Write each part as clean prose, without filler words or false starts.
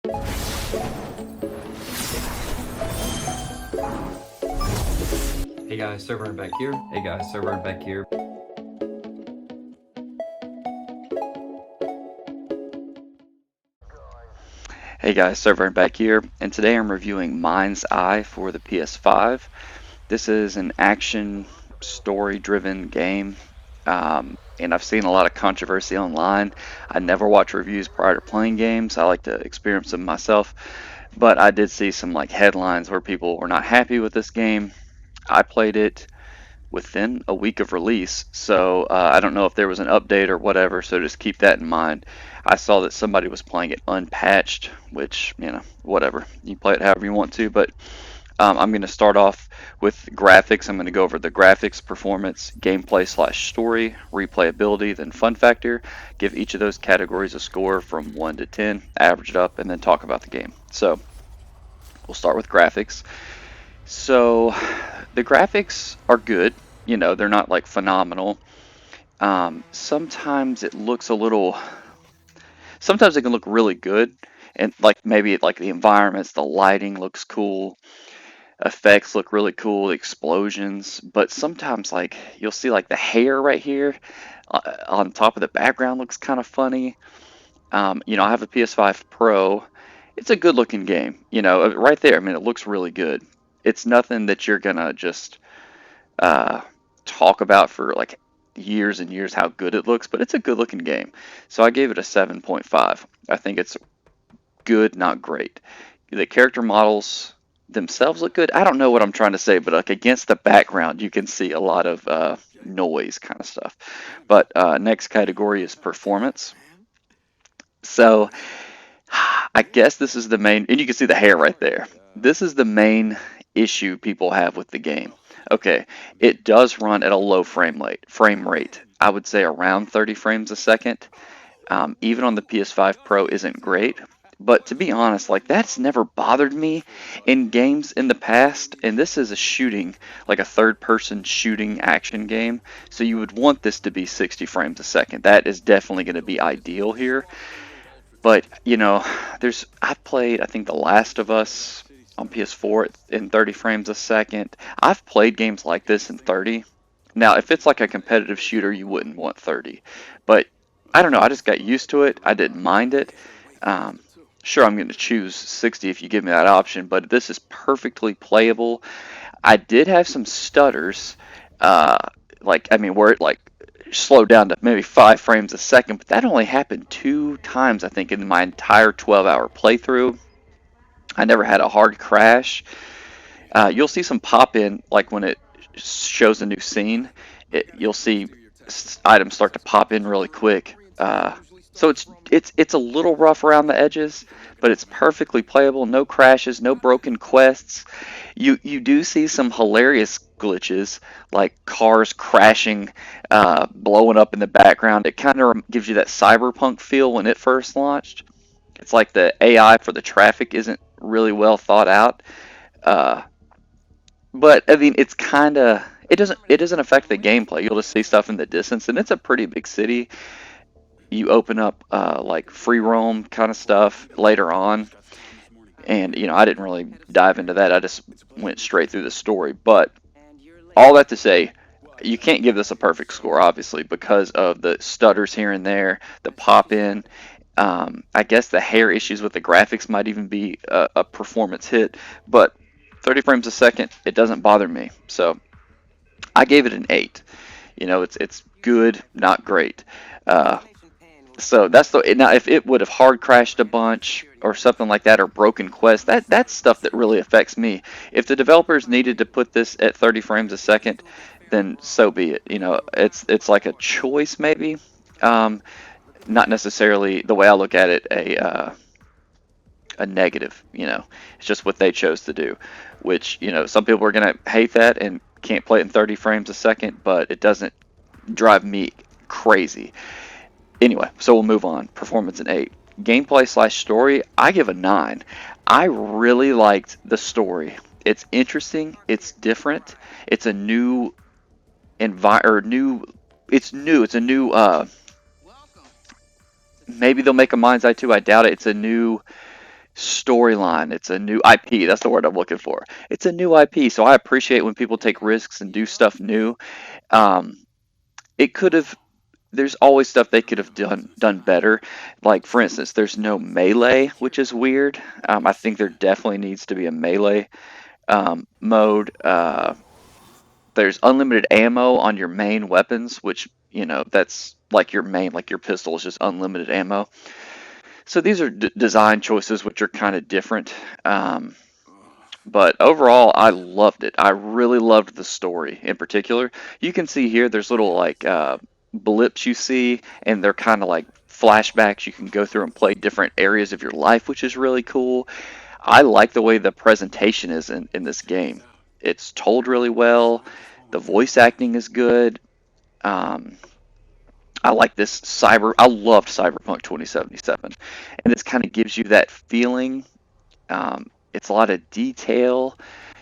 Hey guys, SirVern back here. Hey guys, SirVern back here. Hey guys, SirVern back here, and today I'm reviewing Mindseye for the PS5. This is an action story-driven game, and I've seen a lot of controversy online. I never watch reviews prior to playing games. I like to experience them myself, but I did see some like headlines where people were not happy with this game. I played it within a week of release. So I don't know if there was an update or whatever, so just keep that in mind. I saw that somebody was playing it unpatched, which, whatever. You play it however you want to, but I'm going to start off with graphics. I'm going to go over the graphics, performance, gameplay/story, replayability, then fun factor. Give each of those categories a score from 1 to 10, average it up, and then talk about the game. So we'll start with graphics. So the graphics are good. They're not like phenomenal. Sometimes it looks a little. Sometimes it can look really good, and like maybe like the environments, the lighting looks cool, effects look really cool, explosions. But sometimes like you'll see like the hair right here on top of the background looks kind of funny. I have a PS5 Pro. It's a good looking game. Right there. I mean, it looks really good. It's nothing that you're gonna just uh, talk about for like years and years how good it looks, but it's a good looking game. So I gave it a 7.5. I think it's good, not great. The character models themselves look good. I don't know what I'm trying to say, but like against the background, you can see a lot of noise kind of stuff. But next category is performance. So I guess this is the main, and you can see the hair right there. This is the main issue people have with the game. Okay, it does run at a low frame rate. I would say around 30 frames a second. Even on the PS5 Pro isn't great. But to be honest, like that's never bothered me in games in the past. And this is a shooting, like a third-person shooting action game. So you would want this to be 60 frames a second. That is definitely going to be ideal here. But I've played I think The Last of Us on PS4 in 30 frames a second. I've played games like this in 30. Now, if it's like a competitive shooter, you wouldn't want 30. But I don't know. I just got used to it. I didn't mind it. Sure, I'm going to choose 60 if you give me that option, but this is perfectly playable. I did have some stutters, where it like slowed down to maybe 5 frames a second, but that only happened 2 times, I think, in my entire 12-hour playthrough. I never had a hard crash. You'll see some pop in, like when it shows a new scene, you'll see items start to pop in really quick. So it's a little rough around the edges, but it's perfectly playable. No crashes, no broken quests. You do see some hilarious glitches, like cars crashing, blowing up in the background. It kind of gives you that cyberpunk feel when it first launched. It's like the AI for the traffic isn't really well thought out. Uh, but I mean, it's kind of it doesn't affect the gameplay. You'll just see stuff in the distance, and it's a pretty big city. You open up like free roam kind of stuff later on, and I didn't really dive into that. I just went straight through the story. But all that to say, you can't give this a perfect score, obviously, because of the stutters here and there, the pop in. I guess the hair issues with the graphics might even be a performance hit, but 30 frames a second, it doesn't bother me. So I gave it an 8. It's good, not great. Uh, so that's the now if it would have hard crashed a bunch or something like that or broken quest, that's stuff that really affects me. If the developers needed to put this at 30 frames a second, then so be it. It's like a choice maybe. Um, Not necessarily the way I look at it a negative. It's just what they chose to do, which some people are gonna hate that and can't play it in 30 frames a second, but it doesn't drive me crazy. Anyway, so we'll move on. Performance an 8. Gameplay/story, I give a 9. I really liked the story. It's interesting. It's different. It's a new or new. It's new. It's a new. Maybe they'll make a Mind's Eye 2. I doubt it. It's a new Storyline. It's a new IP. That's the word I'm looking for. It's a new IP, so I appreciate when people take risks and do stuff new. Um, it could have. There's always stuff they could have done better. Like for instance, there's no melee, which is weird. I think there definitely needs to be a melee mode. There's unlimited ammo on your main weapons, which that's like your main, like your pistol is just unlimited ammo. So these are design choices which are kind of different. But overall, I loved it. I really loved the story in particular. You can see here there's little like blips you see, and they're kind of like flashbacks. You can go through and play different areas of your life, which is really cool. I like the way the presentation is in this game. It's told really well. The voice acting is good. Um, I like this cyber. I loved Cyberpunk 2077, and this kind of gives you that feeling. It's a lot of detail.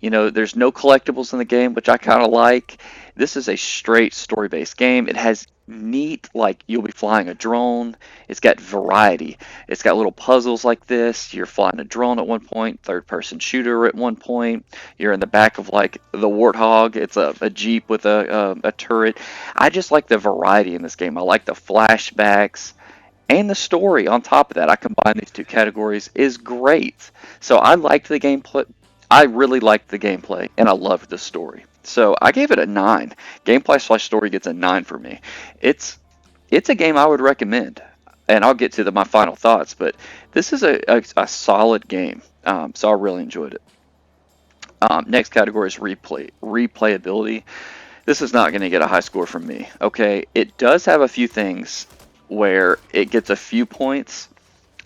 There's no collectibles in the game, which I kind of like. This is a straight story-based game. It has neat, like you'll be flying a drone. It's got variety. It's got little puzzles like this. You're flying a drone at one point, third-person shooter at one point. You're in the back of like the Warthog. It's a Jeep with a turret. I just like the variety in this game. I like the flashbacks. And the story on top of that, I combine these two categories, is great. So I liked the gameplay. I really liked the gameplay, and I loved the story. So I gave it a 9. Gameplay/story gets a 9 for me. It's a game I would recommend, and I'll get to my final thoughts. But this is a solid game, so I really enjoyed it. Next category is replayability. This is not going to get a high score from me. Okay, it does have a few things where it gets a few points.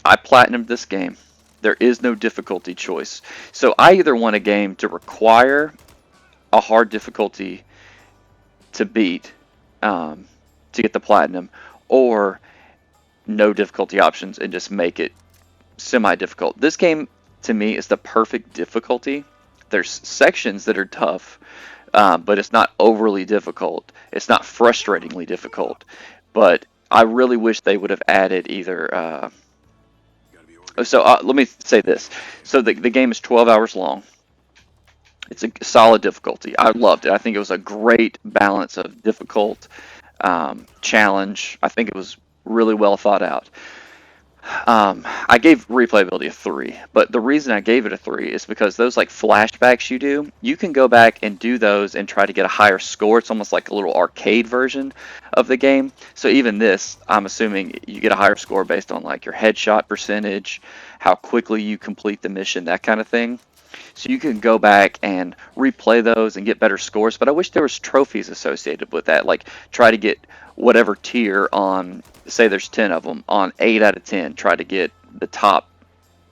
I platinumed this game. There is no difficulty choice. So I either want a game to require a hard difficulty to beat to get the platinum, or no difficulty options and just make it semi-difficult. This game, to me, is the perfect difficulty. There's sections that are tough, but it's not overly difficult. It's not frustratingly difficult. But I really wish they would have added either. Let me say this. So the game is 12 hours long. It's a solid difficulty. I loved it. I think it was a great balance of difficult, challenge. I think it was really well thought out. I gave replayability a 3, but the reason I gave it a 3 is because those like flashbacks you can go back and do those and try to get a higher score. It's almost like a little arcade version of the game. So even this, I'm assuming you get a higher score based on like your headshot percentage, how quickly you complete the mission, that kind of thing. So you can go back and replay those and get better scores, but I wish there was trophies associated with that. Like try to get whatever tier on, say there's 10 of them, on 8 out of 10, try to get the top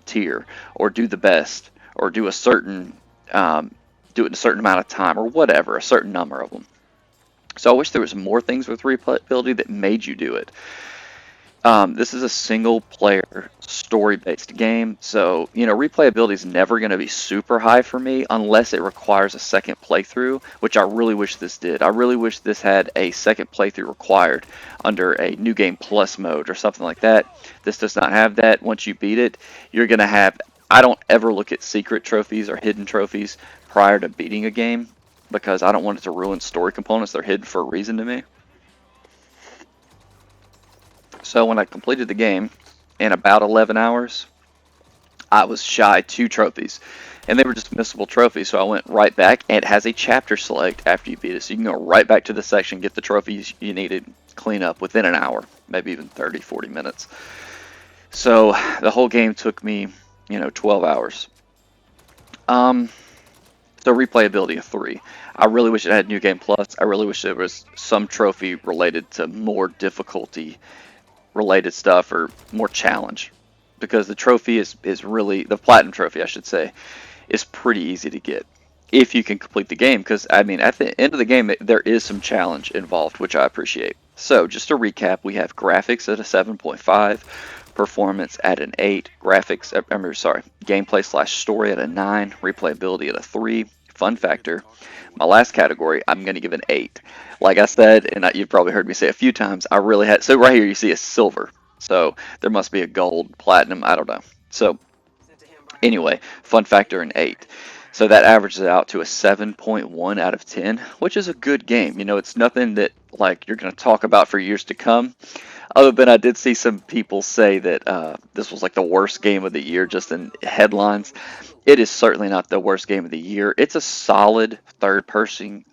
tier, or do the best, or do a certain, do it in a certain amount of time, or whatever, a certain number of them. So I wish there was more things with replayability that made you do it. This is a single-player, story-based game, so replayability is never going to be super high for me unless it requires a second playthrough, which I really wish this did. I really wish this had a second playthrough required under a New Game Plus mode or something like that. This does not have that. Once you beat it, you're going to have... I don't ever look at secret trophies or hidden trophies prior to beating a game because I don't want it to ruin story components. They're hidden for a reason to me. So when I completed the game in about 11 hours, I was shy 2 trophies. And they were just missable trophies, so I went right back. And it has a chapter select after you beat it. So you can go right back to the section, get the trophies you needed, clean up within an hour, maybe even 30, 40 minutes. So the whole game took me, 12 hours. So replayability of 3. I really wish it had New Game Plus. I really wish there was some trophy related to more difficulty related stuff or more challenge, because the trophy is really, the platinum trophy I should say, is pretty easy to get if you can complete the game, because at the end of the game there is some challenge involved, which I appreciate. So just to recap, we have graphics at a 7.5, performance at an 8, gameplay/story at a 9, replayability at a 3, fun factor. My last category, I'm going to give an 8. Like I said, and you've probably heard me say a few times, I really had... So right here you see a silver. So there must be a gold, platinum, I don't know. So Anyway, fun factor in 8. So that averages out to a 7.1 out of 10, which is a good game. You know, it's nothing that like you're going to talk about for years to come. Other than I did see some people say that this was like the worst game of the year, just in headlines. It is certainly not the worst game of the year. It's a solid third person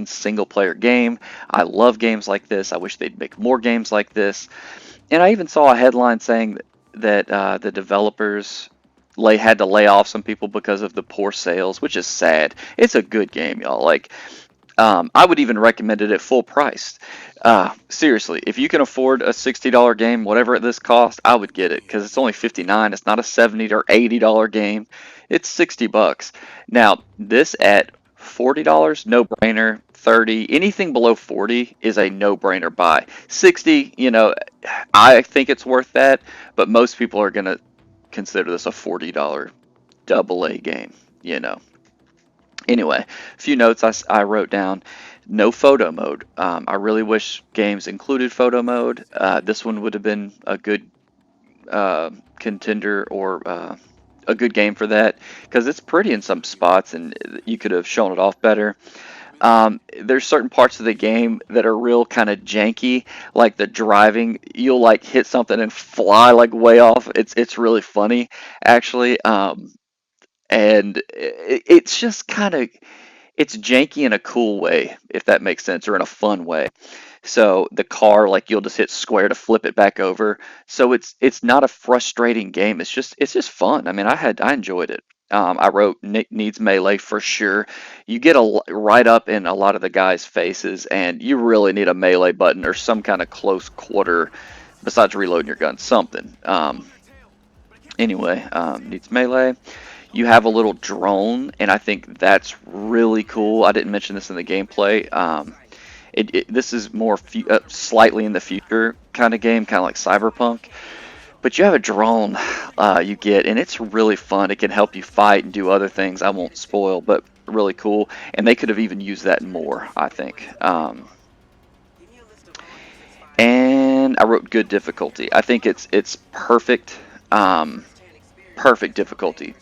single player game. I love games like this. I wish they'd make more games like this. And I even saw a headline saying that the developers had to lay off some people because of the poor sales, which is sad. It's a good game, y'all. Like, I would even recommend it at full price. Seriously, if you can afford a $60 game, whatever this cost, I would get it because it's only 59. It's not a $70 or $80 game. It's $60. Now, this at $40, no brainer. 30, anything below 40 is a no brainer buy. 60, you know, I think it's worth that, but most people are going to consider this a $40 double A game, you know. Anyway, a few notes I wrote down. No photo mode. I really wish games included photo mode. This one would have been a good contender or a good game for that because it's pretty in some spots and you could have shown it off better. There's certain parts of the game that are real kind of janky, like the driving. You'll like hit something and fly like way off. It's really funny actually. And it's just kind of it's janky in a cool way, if that makes sense, or in a fun way. So the car, like you'll just hit square to flip it back over. So it's not a frustrating game. It's just fun. I mean, I enjoyed it. I wrote Nick needs melee for sure. You get right up in a lot of the guys' faces, and you really need a melee button or some kind of close quarter besides reloading your gun, something. Anyway, needs melee. You have a little drone, and I think that's really cool. I didn't mention this in the gameplay. This is more slightly in the future kind of game, kind of like Cyberpunk. But you have a drone you get, and it's really fun. It can help you fight and do other things. I won't spoil, but really cool. And they could have even used that more, I think. And I wrote good difficulty. I think it's perfect, perfect difficulty.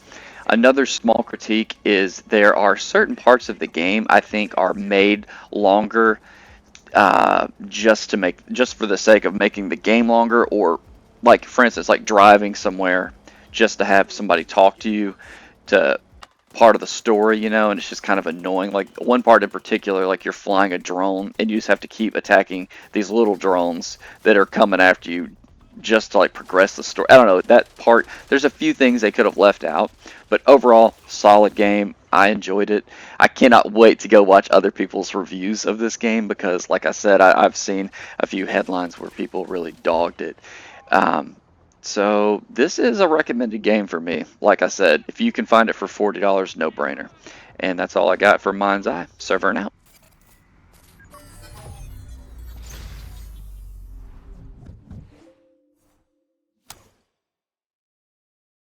Another small critique is there are certain parts of the game I think are made longer just for the sake of making the game longer, or like for instance like driving somewhere just to have somebody talk to you to part of the story, you know, and it's just kind of annoying. Like one part in particular, like you're flying a drone and you just have to keep attacking these little drones that are coming after you just to like progress the story. I don't know, that part, there's a few things they could have left out, but overall solid game. I enjoyed it. I cannot wait to go watch other people's reviews of this game because like I said, I've seen a few headlines where people really dogged it. So this is a recommended game for me. Like I said, if you can find it for $40, no brainer. And that's all I got for Mindseye. SirVern out.